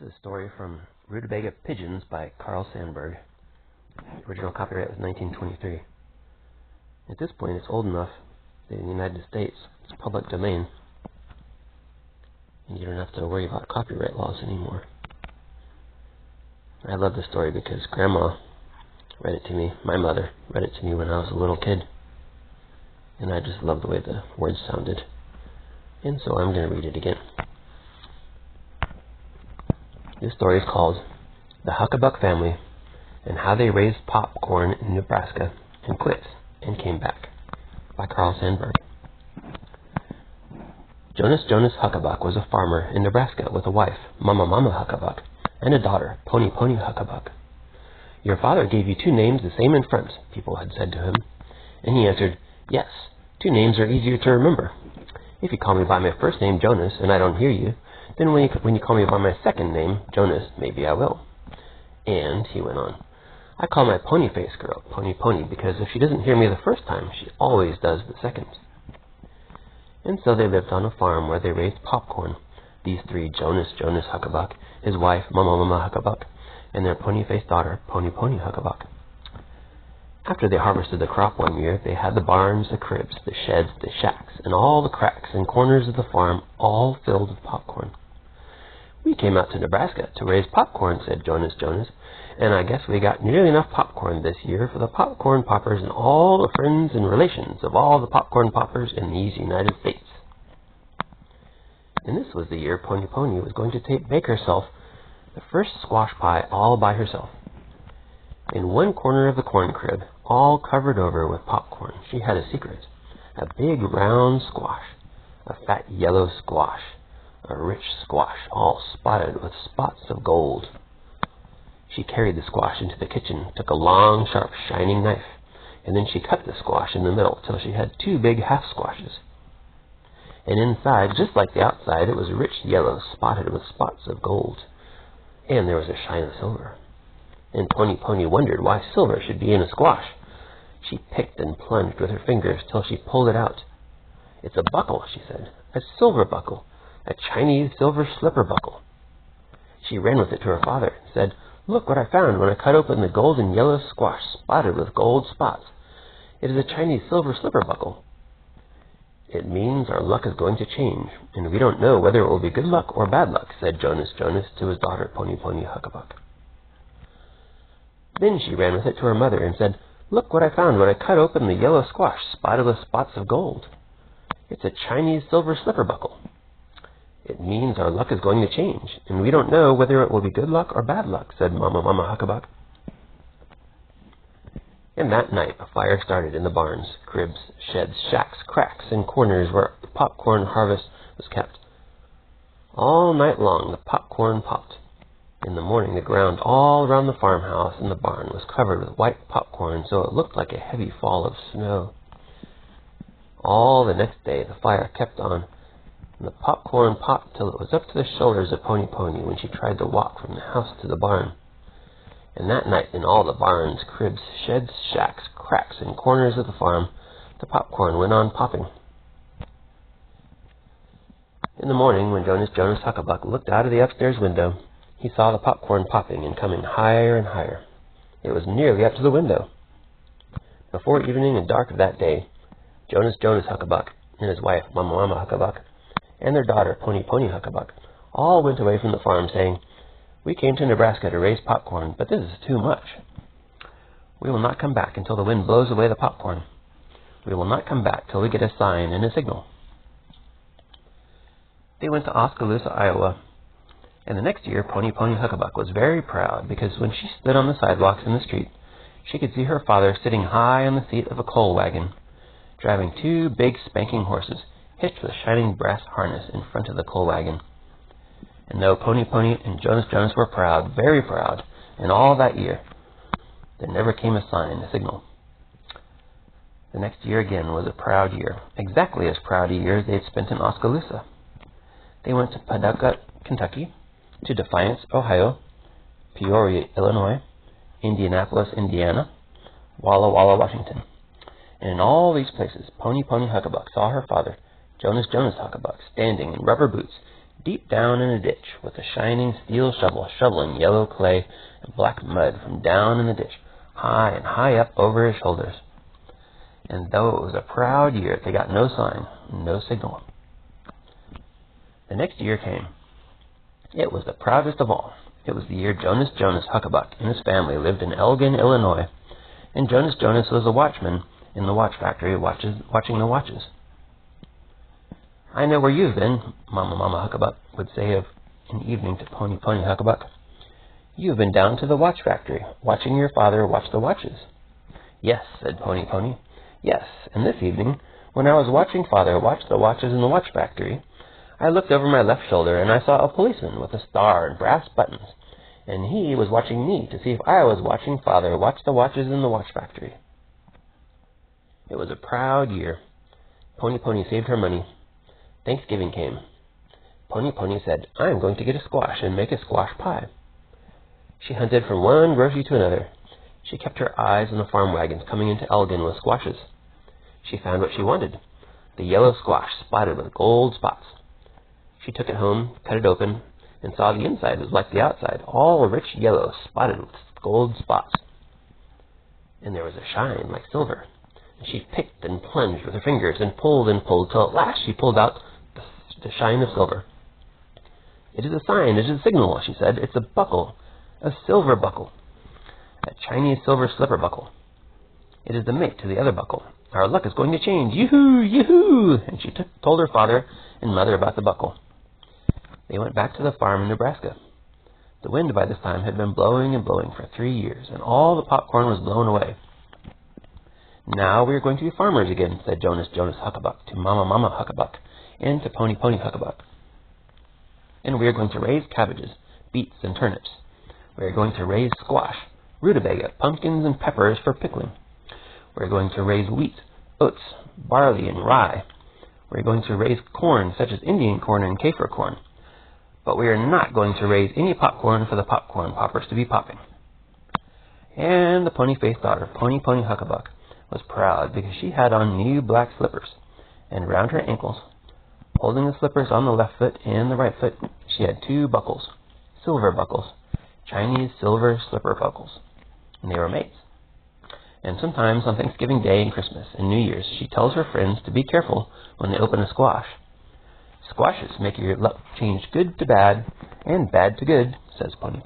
This is a story from Rootabaga Pigeons by Carl Sandburg. The original copyright was 1923. At this point, it's old enough that in the United States, it's public domain, and you don't have to worry about copyright laws anymore. I love this story because Grandma read it to me, my mother read it to me when I was a little kid, and I just love the way the words sounded. And so I'm going to read it again. This story is called The Huckabuck Family and How They Raised Popcorn in Nebraska and Quit and Came Back by Carl Sandburg. Jonas Huckabuck was a farmer in Nebraska with a wife, Mama Huckabuck, and a daughter, Pony Huckabuck. "Your father gave you two names the same in front," people had said to him. And he answered, "Yes, two names are easier to remember. If you call me by my first name, Jonas, and I don't hear you, then when you call me by my second name, Jonas, maybe I will." And, he went on, "I call my pony-faced girl Pony because if she doesn't hear me the first time, she always does the second." And so they lived on a farm where they raised popcorn, these three, Jonas Huckabuck, his wife, Mama Huckabuck, and their pony-faced daughter, Pony Huckabuck. After they harvested the crop one year, they had the barns, the cribs, the sheds, the shacks, and all the cracks and corners of the farm all filled with popcorn. "We came out to Nebraska to raise popcorn," said Jonas, "and I guess we got nearly enough popcorn this year for the popcorn poppers and all the friends and relations of all the popcorn poppers in these United States." And this was the year Pony was going to bake herself the first squash pie all by herself. In one corner of the corn crib, all covered over with popcorn, she had a secret. A big round squash, a fat yellow squash, a rich squash all spotted with spots of gold. She carried the squash into the kitchen, took a long, sharp, shining knife, and then she cut the squash in the middle till she had two big half squashes. And inside, just like the outside, it was rich yellow, spotted with spots of gold, and there was a shine of silver. And Pony wondered why silver should be in a squash. She picked and plunged with her fingers till she pulled it out. "It's a buckle," she said, "a silver buckle, a Chinese silver slipper buckle." She ran with it to her father and said, "Look what I found when I cut open the golden yellow squash spotted with gold spots. It is a Chinese silver slipper buckle." "It means our luck is going to change, and we don't know whether it will be good luck or bad luck," said Jonas to his daughter, Pony Huckabuck. Then she ran with it to her mother and said, "Look what I found when I cut open the yellow squash spotted with spots of gold. It's a Chinese silver slipper buckle. It means our luck is going to change, and we don't know whether it will be good luck or bad luck," said Mama Huckabuck. And that night a fire started in the barns, cribs, sheds, shacks, cracks, and corners where the popcorn harvest was kept. All night long the popcorn popped. In the morning the ground all around the farmhouse and the barn was covered with white popcorn, so it looked like a heavy fall of snow. All the next day the fire kept on, and the popcorn popped till it was up to the shoulders of Pony when she tried to walk from the house to the barn. And that night in all the barns, cribs, sheds, shacks, cracks, and corners of the farm, the popcorn went on popping. In the morning, when Jonas Huckabuck looked out of the upstairs window, he saw the popcorn popping and coming higher and higher. It was nearly up to the window. Before evening and dark of that day, Jonas Huckabuck and his wife, Mama Huckabuck, and their daughter, Pony Huckabuck, all went away from the farm saying, "We came to Nebraska to raise popcorn, but this is too much. We will not come back until the wind blows away the popcorn. We will not come back till we get a sign and a signal." They went to Oskaloosa, Iowa, and the next year Pony Huckabuck was very proud because when she stood on the sidewalks in the street, she could see her father sitting high on the seat of a coal wagon, driving two big spanking horses hitched with shining brass harness in front of the coal wagon. And though Pony and Jonas were proud, very proud, and all that year, there never came a sign, a signal. The next year again was a proud year, exactly as proud a year as they had spent in Oskaloosa. They went to Paducah, Kentucky, to Defiance, Ohio, Peoria, Illinois, Indianapolis, Indiana, Walla Walla, Washington. And in all these places, Pony Huckabuck saw her father, Jonas Huckabuck, standing in rubber boots, deep down in a ditch, with a shining steel shovel shoveling yellow clay and black mud from down in the ditch, high and high up over his shoulders. And though it was a proud year, they got no sign, no signal. The next year came. It was the proudest of all. It was the year Jonas Huckabuck and his family lived in Elgin, Illinois, and Jonas was a watchman in the watch factory watching the watches. "I know where you've been," Mama Huckabuck would say of an evening to Pony Huckabuck. "You've been down to the watch factory, watching your father watch the watches." "Yes," said Pony. "Yes, and this evening, when I was watching father watch the watches in the watch factory, I looked over my left shoulder and I saw a policeman with a star and brass buttons, and he was watching me to see if I was watching father watch the watches in the watch factory." It was a proud year. Pony saved her money. Thanksgiving came. Pony said, "I am going to get a squash and make a squash pie." She hunted from one grocery to another. She kept her eyes on the farm wagons coming into Elgin with squashes. She found what she wanted, the yellow squash spotted with gold spots. She took it home, cut it open, and saw the inside was like the outside, all rich yellow, spotted with gold spots. And there was a shine like silver. And she picked and plunged with her fingers and pulled till at last she pulled out the shine of silver. "It is a sign, it is a signal," she said. "It's a buckle, a silver buckle, a Chinese silver slipper buckle. It is the mate to the other buckle. Our luck is going to change. Yoo-hoo, yoo-hoo!" And she told her father and mother about the buckle. They went back to the farm in Nebraska. The wind by this time had been blowing and blowing for 3 years, and all the popcorn was blown away. "Now we are going to be farmers again," said Jonas Huckabuck to Mama Huckabuck and to Pony Huckabuck. "And we are going to raise cabbages, beets, and turnips. We are going to raise squash, rutabaga, pumpkins, and peppers for pickling. We are going to raise wheat, oats, barley, and rye. We are going to raise corn, such as Indian corn and Kaffir corn. But we are not going to raise any popcorn for the popcorn poppers to be popping." And the pony-faced daughter, Pony Huckabuck, was proud because she had on new black slippers, and round her ankles, holding the slippers on the left foot and the right foot, she had 2 buckles, silver buckles, Chinese silver slipper buckles, and they were mates. And sometimes on Thanksgiving Day and Christmas and New Year's, she tells her friends to be careful when they open a squash. "Squashes make your luck change good to bad and bad to good," says Pony.